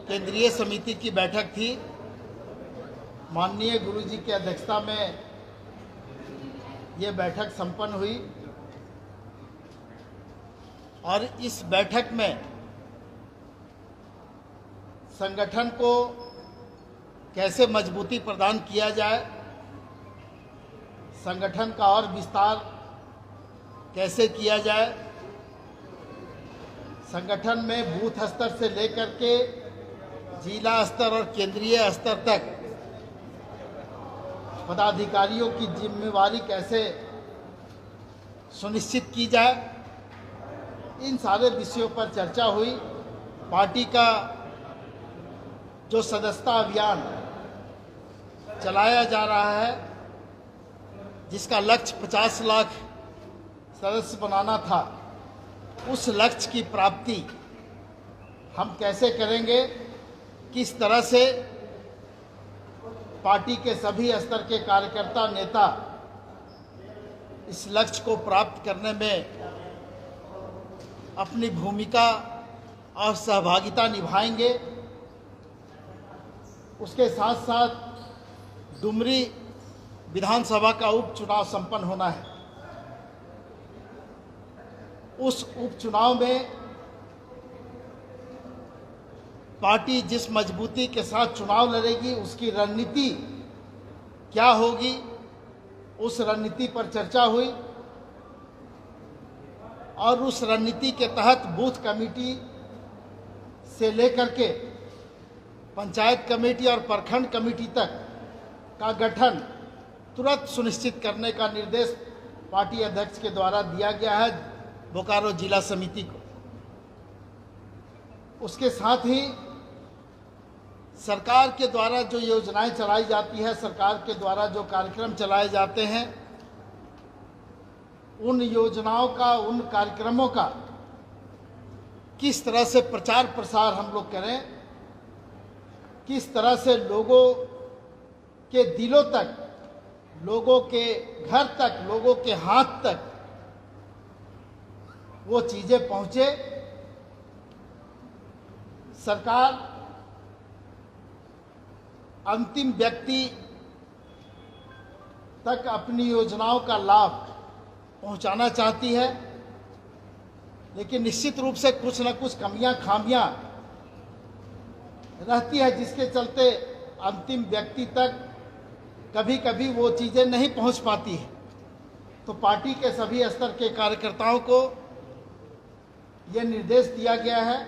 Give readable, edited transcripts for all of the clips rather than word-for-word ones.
केंद्रीय समिति की बैठक थी। माननीय गुरुजी की अध्यक्षता में ये बैठक संपन्न हुई और इस बैठक में संगठन को कैसे मजबूती प्रदान किया जाए, संगठन का और विस्तार कैसे किया जाए, संगठन में बूथ स्तर से लेकर के जिला स्तर और केंद्रीय स्तर तक पदाधिकारियों की जिम्मेवारी कैसे सुनिश्चित की जाए, इन सारे विषयों पर चर्चा हुई। पार्टी का जो सदस्यता अभियान चलाया जा रहा है, जिसका लक्ष्य 50 लाख सदस्य बनाना था, उस लक्ष्य की प्राप्ति हम कैसे करेंगे, किस तरह से पार्टी के सभी स्तर के कार्यकर्ता नेता इस लक्ष्य को प्राप्त करने में अपनी भूमिका और सहभागिता निभाएंगे। उसके साथ साथ डुमरी विधानसभा का उपचुनाव संपन्न होना है। उस उपचुनाव में पार्टी जिस मजबूती के साथ चुनाव लड़ेगी, उसकी रणनीति क्या होगी, उस रणनीति पर चर्चा हुई और उस रणनीति के तहत बूथ कमेटी से लेकर के पंचायत कमेटी और प्रखंड कमेटी तक का गठन तुरंत सुनिश्चित करने का निर्देश पार्टी अध्यक्ष के द्वारा दिया गया है बोकारो जिला समिति को। उसके साथ ही सरकार के द्वारा जो योजनाएं चलाई जाती है, सरकार के द्वारा जो कार्यक्रम चलाए जाते हैं, उन योजनाओं का, उन कार्यक्रमों का किस तरह से प्रचार प्रसार हम लोग करें, किस तरह से लोगों के दिलों तक, लोगों के घर तक, लोगों के हाथ तक वो चीजें पहुंचे। सरकार अंतिम व्यक्ति तक अपनी योजनाओं का लाभ पहुंचाना चाहती है, लेकिन निश्चित रूप से कुछ न कुछ कमियां खामियां रहती है, जिसके चलते अंतिम व्यक्ति तक कभी कभी वो चीज़ें नहीं पहुंच पाती है। तो पार्टी के सभी स्तर के कार्यकर्ताओं को ये निर्देश दिया गया है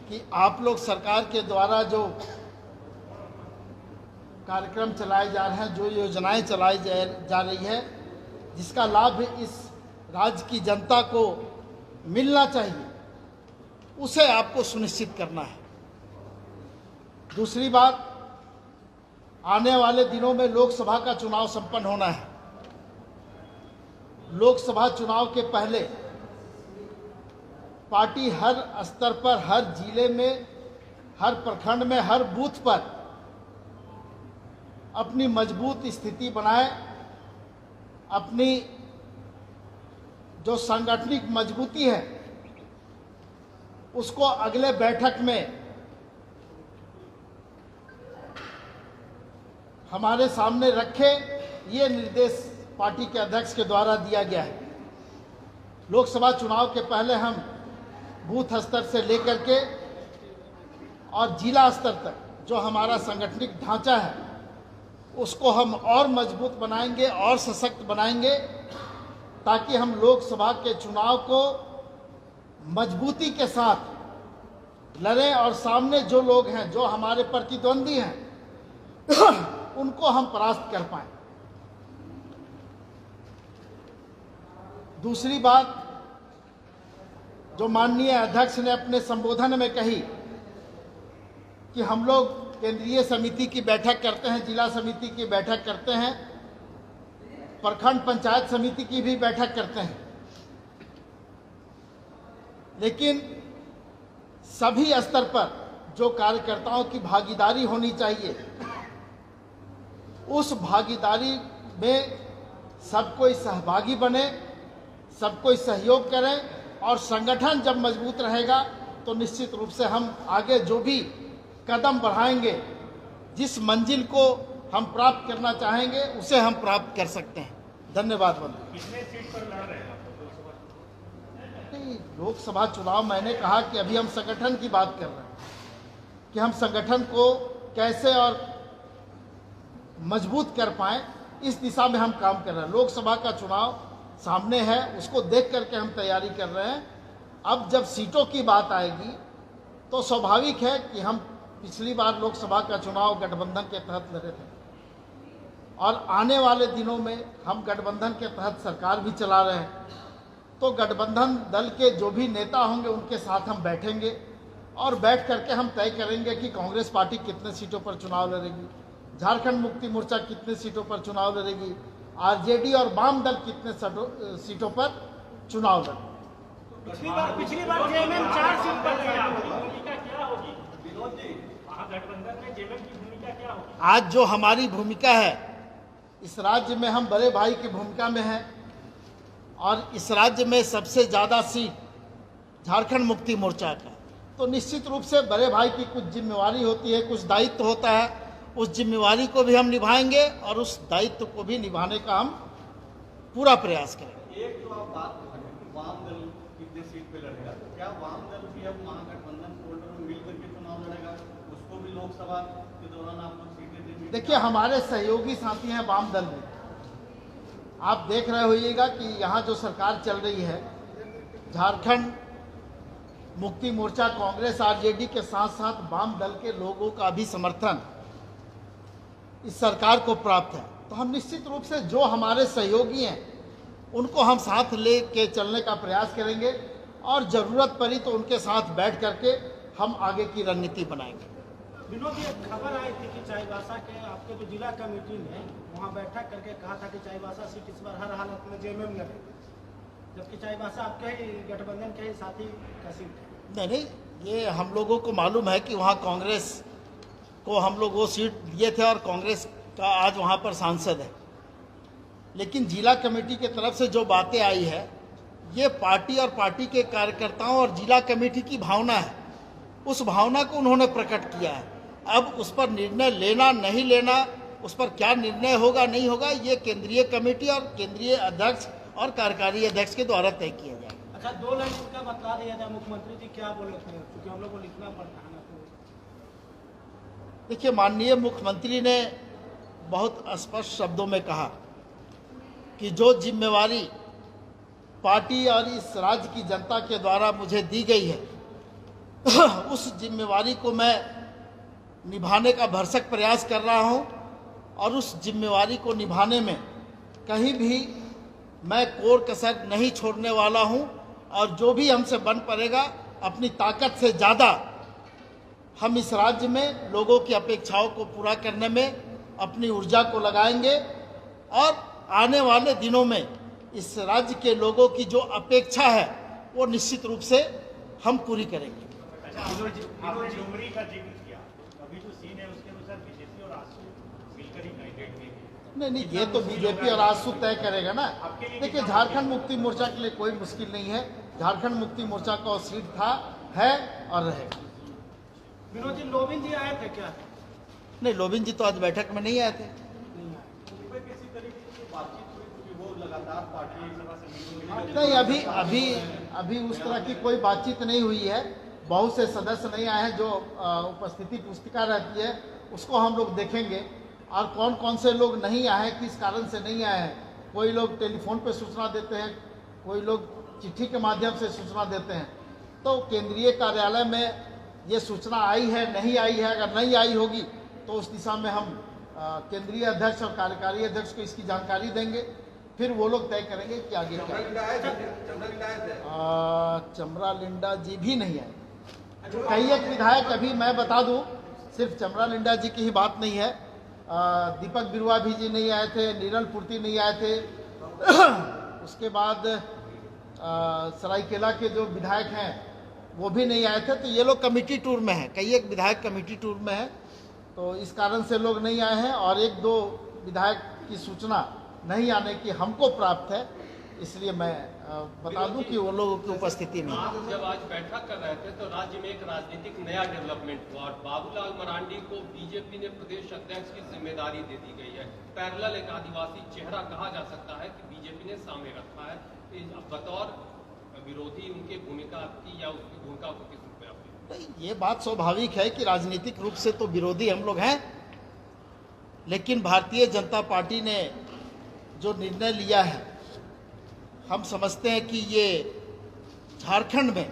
कि आप लोग सरकार के द्वारा जो कार्यक्रम चलाए जा रहे हैं, जो योजनाएं चलाई जा रही है, जिसका लाभ इस राज्य की जनता को मिलना चाहिए, उसे आपको सुनिश्चित करना है। दूसरी बात, आने वाले दिनों में लोकसभा का चुनाव संपन्न होना है। लोकसभा चुनाव के पहले पार्टी हर स्तर पर, हर जिले में, हर प्रखंड में, हर बूथ पर अपनी मजबूत स्थिति बनाए, अपनी जो सांगठनिक मजबूती है उसको अगले बैठक में हमारे सामने रखे। ये निर्देश पार्टी के अध्यक्ष के द्वारा दिया गया है। लोकसभा चुनाव के पहले हम बूथ स्तर से लेकर के और जिला स्तर तक जो हमारा सांगठनिक ढांचा है उसको हम और मजबूत बनाएंगे और सशक्त बनाएंगे, ताकि हम लोकसभा के चुनाव को मजबूती के साथ लड़ें और सामने जो लोग हैं, जो हमारे प्रतिद्वंदी हैं, उनको हम परास्त कर पाएं। दूसरी बात जो माननीय अध्यक्ष ने अपने संबोधन में कही कि हम लोग केंद्रीय समिति की बैठक करते हैं, जिला समिति की बैठक करते हैं, प्रखंड पंचायत समिति की भी बैठक करते हैं, लेकिन सभी स्तर पर जो कार्यकर्ताओं की भागीदारी होनी चाहिए, उस भागीदारी में सब कोई सहभागी बने, सब कोई सहयोग करें और संगठन जब मजबूत रहेगा तो निश्चित रूप से हम आगे जो भी कदम बढ़ाएंगे, जिस मंजिल को हम प्राप्त करना चाहेंगे उसे हम प्राप्त कर सकते हैं। धन्यवाद बंधु। कितने सीट पर लड़ रहे हैं आप लोकसभा? लोकसभा चुनाव मैंने कहा कि अभी हम संगठन की बात कर रहे हैं कि हम संगठन को कैसे और मजबूत कर पाएं, इस दिशा में हम काम कर रहे हैं। लोकसभा का चुनाव सामने है, उसको देख करके हम तैयारी कर रहे हैं। अब जब सीटों की बात आएगी तो स्वाभाविक है कि हम पिछली बार लोकसभा का चुनाव गठबंधन के तहत लड़े थे और आने वाले दिनों में हम गठबंधन के तहत सरकार भी चला रहे हैं। तो गठबंधन दल के जो भी नेता होंगे उनके साथ हम बैठेंगे और बैठ करके हम तय करेंगे कि कांग्रेस पार्टी कितने सीटों पर चुनाव लड़ेगी, झारखंड मुक्ति मोर्चा कितने सीटों पर चुनाव लड़ेगी, आरजेडी और वाम दल कितने सीटों पर चुनाव लड़ेगी। पिछली बार जेएमएम 4 सीट पर भूमिका क्या होगी? विनोद जी, महागठबंधन में जेएमएम की भूमिका क्या होगी? आज जो हमारी भूमिका है, इस राज्य में हम बड़े भाई की भूमिका में हैं और इस राज्य में सबसे ज़्यादा सीट झारखंड मुक्ति मोर्चा का, तो निश्चित रूप से बड़े भाई की कुछ जिम्मेवारी होती है, कुछ दायित्व होता है। उस जिम्मेवारी को भी हम निभाएंगे और उस दायित्व को भी निभाने का हम पूरा प्रयास करेंगे। एक जो आप बात कर रहे हैं वाम दल कितने सीट पे लड़ेगा, तो क्या वाम दल भी अब महागठबंधन फोल्डर में मिल करके चुनाव लड़ेगा? उसको भी लोकसभा के दौरान आप लोग सीटें देंगे? देखिए, हमारे सहयोगी साथी हैं वाम दल में। आप देख रहे होइएगा कि यहाँ जो सरकार चल रही है, झारखंड मुक्ति मोर्चा, कांग्रेस, आरजेडी के साथ साथ वाम दल के लोगों का भी समर्थन इस सरकार को प्राप्त है। तो हम निश्चित रूप से जो हमारे सहयोगी हैं उनको हम साथ ले के चलने का प्रयास करेंगे और ज़रूरत पड़ी तो उनके साथ बैठ करके हम आगे की रणनीति बनाएंगे। विनोद जी, एक खबर आई थी कि चाईबासा के आपके जो जिला कमेटी ने वहाँ बैठक करके कहा था कि चाईबासा सीट इस बार हर हालत में जेएमएम लड़े, जबकि चाईबासा आपके ही गठबंधन के ही साथी का सीट है। नहीं, ये हम लोगों को मालूम है कि वहाँ कांग्रेस को हम लोग वो सीट दिए थे और कांग्रेस का आज वहाँ पर सांसद है। लेकिन जिला कमेटी की तरफ से जो बातें आई है, ये पार्टी और पार्टी के कार्यकर्ताओं और जिला कमेटी की भावना है। उस भावना को उन्होंने प्रकट किया है। अब उस पर निर्णय लेना नहीं लेना, उस पर क्या निर्णय होगा नहीं होगा, ये केंद्रीय कमेटी और केंद्रीय अध्यक्ष और कार्यकारी अध्यक्ष के द्वारा तय किया जाएगा। अच्छा, 2 लाइन इसका बता दिया जाए, मुख्यमंत्री जी क्या बोले थे, क्योंकि हम लोग को लिखना पड़ता है ना। देखिए, माननीय मुख्यमंत्री ने बहुत स्पष्ट शब्दों में कहा कि जो जिम्मेवारी पार्टी और इस राज्य की जनता के द्वारा मुझे दी गई है उस जिम्मेवारी को मैं निभाने का भरसक प्रयास कर रहा हूं और उस जिम्मेवारी को निभाने में कहीं भी मैं कोर कसर नहीं छोड़ने वाला हूं और जो भी हमसे बन पड़ेगा अपनी ताकत से ज़्यादा हम इस राज्य में लोगों की अपेक्षाओं को पूरा करने में अपनी ऊर्जा को लगाएंगे और आने वाले दिनों में इस राज्य के लोगों की जो अपेक्षा है वो निश्चित रूप से हम पूरी करेंगे। आपने डुमरी का जिक्र किया, अभी जो सीन है उसके अनुसार बीजेपी और आजसू मिलकर ही कैंडिडेट देंगे। नहीं, ये तो बीजेपी और आजसू तय करेगा ना। देखिए, झारखंड मुक्ति मोर्चा के लिए कोई मुश्किल नहीं है। झारखंड मुक्ति मोर्चा का सीट था, है और रहेगा। विनोद जी, लोबिन जी आए थे क्या? नहीं, लोबिन जी तो आज बैठक में नहीं आए थे। किसी तरीके की बातचीत हुई, क्योंकि वो लगातार पार्टी सभा समिति नहीं, अभी उस तरह की कोई बातचीत नहीं हुई है। बहुत से सदस्य नहीं आए हैं। जो उपस्थिति पुस्तिका रहती है उसको हम लोग देखेंगे और कौन कौन से लोग नहीं आए हैं, किस कारण से नहीं आए हैं। कोई लोग टेलीफोन पे सूचना देते हैं, कोई लोग चिट्ठी के माध्यम से सूचना देते हैं। तो केंद्रीय कार्यालय में ये सूचना आई है नहीं आई है, अगर नहीं आई होगी तो उस दिशा में हम केंद्रीय अध्यक्ष और कार्यकारी अध्यक्ष को इसकी जानकारी देंगे, फिर वो लोग तय करेंगे कि आगे क्या। चमरा लिंडा जी भी नहीं आए। कई एक विधायक, अभी मैं बता दूं, सिर्फ चमरा लिंडा जी की ही बात नहीं है, दीपक बिरुआ भी जी नहीं आए थे, नीरल पूर्ति नहीं आए थे उसके बाद सरायकेला के जो विधायक हैं वो भी नहीं आए थे। तो ये लोग कमेटी टूर में हैं, कई एक विधायक कमेटी टूर में हैं, तो इस कारण से लोग नहीं आए हैं। और 1-2 विधायक की सूचना नहीं आने की हमको प्राप्त है, इसलिए मैं बता दूं कि वो लोगों की उपस्थिति में। आप जब आज बैठक कर रहे थे तो राज्य में एक राजनीतिक नया डेवलपमेंट हुआ और बाबूलाल मरांडी को बीजेपी ने प्रदेश अध्यक्ष की जिम्मेदारी दे दी गई है। पैरेलल एक आदिवासी चेहरा कहा जा सकता है कि बीजेपी ने सामने रखा है। बतौर विरोधी उनकी भूमिका आपकी या उसकी भूमिका को किस रूप में आपकी? ये बात स्वाभाविक है कि राजनीतिक रूप से तो विरोधी हम लोग हैं, लेकिन भारतीय जनता पार्टी ने जो निर्णय लिया है, हम समझते हैं कि ये झारखंड में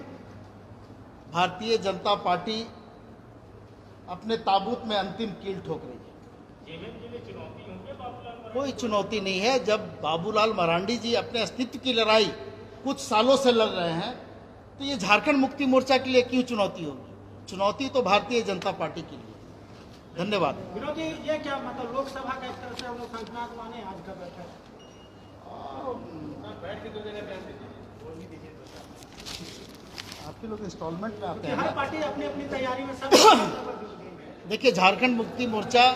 भारतीय जनता पार्टी अपने ताबूत में अंतिम कील ठोक रही है। जेएमएम के लिए चुनौती होंगे बाबूलाल मरांडी? कोई चुनौती नहीं है। जब बाबूलाल मरांडी जी अपने अस्तित्व की लड़ाई कुछ सालों से लड़ रहे हैं, तो ये झारखंड मुक्ति मोर्चा के लिए क्यों चुनौती होगी? चुनौती तो भारतीय जनता पार्टी के लिए। धन्यवाद। विनोद जी, ये क्या मतलब लोकसभा का एक तरह से हम लोग शंखनाद माने आज का बैठक? आपके लोग इंस्टॉलमेंट में आते हर हैं। पार्टी अपनी अपनी तैयारी में सब देखिए, झारखंड मुक्ति मोर्चा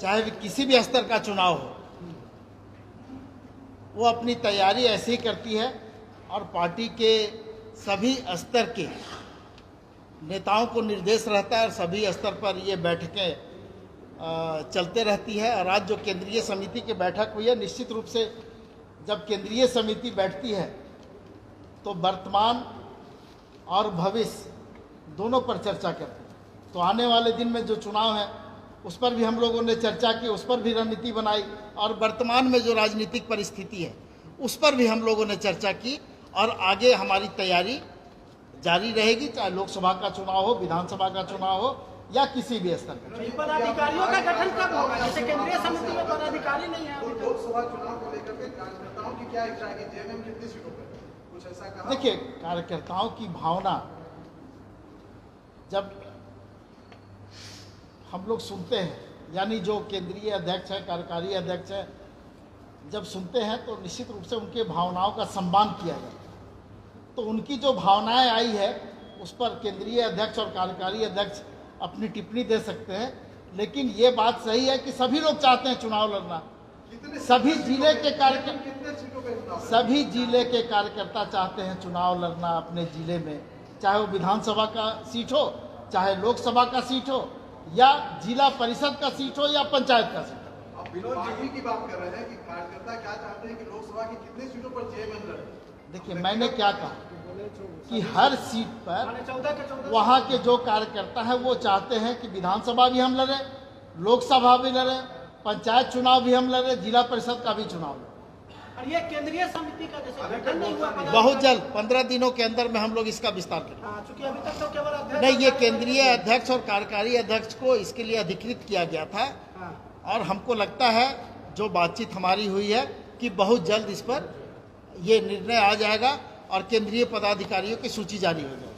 चाहे किसी भी स्तर का चुनाव हो, वो अपनी तैयारी ऐसे ही करती है और पार्टी के सभी स्तर के नेताओं को निर्देश रहता है और सभी स्तर पर ये बैठकें चलते रहती है। और आज जो केंद्रीय समिति की बैठक हुई है, निश्चित रूप से जब केंद्रीय समिति बैठती है तो वर्तमान और भविष्य दोनों पर चर्चा करती है। तो आने वाले दिन में जो चुनाव है उस पर भी हम लोगों ने चर्चा की, उस पर भी रणनीति बनाई, और वर्तमान में जो राजनीतिक परिस्थिति है उस पर भी हम लोगों ने चर्चा की, और आगे हमारी तैयारी जारी रहेगी, चाहे लोकसभा का चुनाव हो, विधानसभा का चुनाव हो या किसी भी स्तर का। पदाधिकारियों का गठन कब होगा? जैसे केंद्रीय समिति में पदाधिकारी नहीं है अभी तक। लोकसभा चुनाव को लेकर के कार्यकर्ताओं की क्या इच्छा है कि जेएमएम कितनी सीटों पर कुछ ऐसा कहा? देखिए, कार्यकर्ताओं की भावना जब हम लोग सुनते हैं, यानी जो केंद्रीय अध्यक्ष है, कार्यकारी अध्यक्ष है, जब सुनते हैं तो निश्चित रूप से उनके भावनाओं का सम्मान किया जाता है। तो उनकी जो भावनाएं आई है उस पर केंद्रीय अध्यक्ष और कार्यकारी अध्यक्ष अपनी टिप्पणी दे सकते हैं, लेकिन ये बात सही है कि सभी लोग चाहते हैं चुनाव लड़ना। सभी जिले के कार्यकर्ता, सभी जिले के कार्यकर्ता चाहते हैं चुनाव लड़ना अपने जिले में, चाहे वो विधानसभा का सीट हो, चाहे लोकसभा का सीट हो, या जिला परिषद का सीट हो, या पंचायत का सीट हो। अब विनोद जी की बात कर रहे हैं कि कार्यकर्ता क्या चाहते हैं कि लोकसभा की कितनी सीटों पर जेएमएम लड़े? देखिए, मैंने क्या कहा कि हर सीट पर वहाँ के जो कार्यकर्ता हैं वो चाहते हैं कि विधानसभा भी हम लड़े, लोकसभा भी लड़े, पंचायत चुनाव भी हम लड़े, जिला परिषद का भी चुनाव लड़े। और ये केंद्रीय समिति का जैसे गठन नहीं हुआ, बहुत जल्द 15 दिनों के अंदर में हम लोग इसका विस्तार करेंगे। चूंकि अभी तक तो केवल अध्यक्ष नहीं, ये केंद्रीय अध्यक्ष और कार्यकारी अध्यक्ष को इसके लिए अधिकृत किया गया था, और हमको लगता है जो बातचीत हमारी हुई है कि बहुत जल्द इस पर ये निर्णय आ जाएगा और केंद्रीय पदाधिकारियों की सूची जारी हो जाएगी।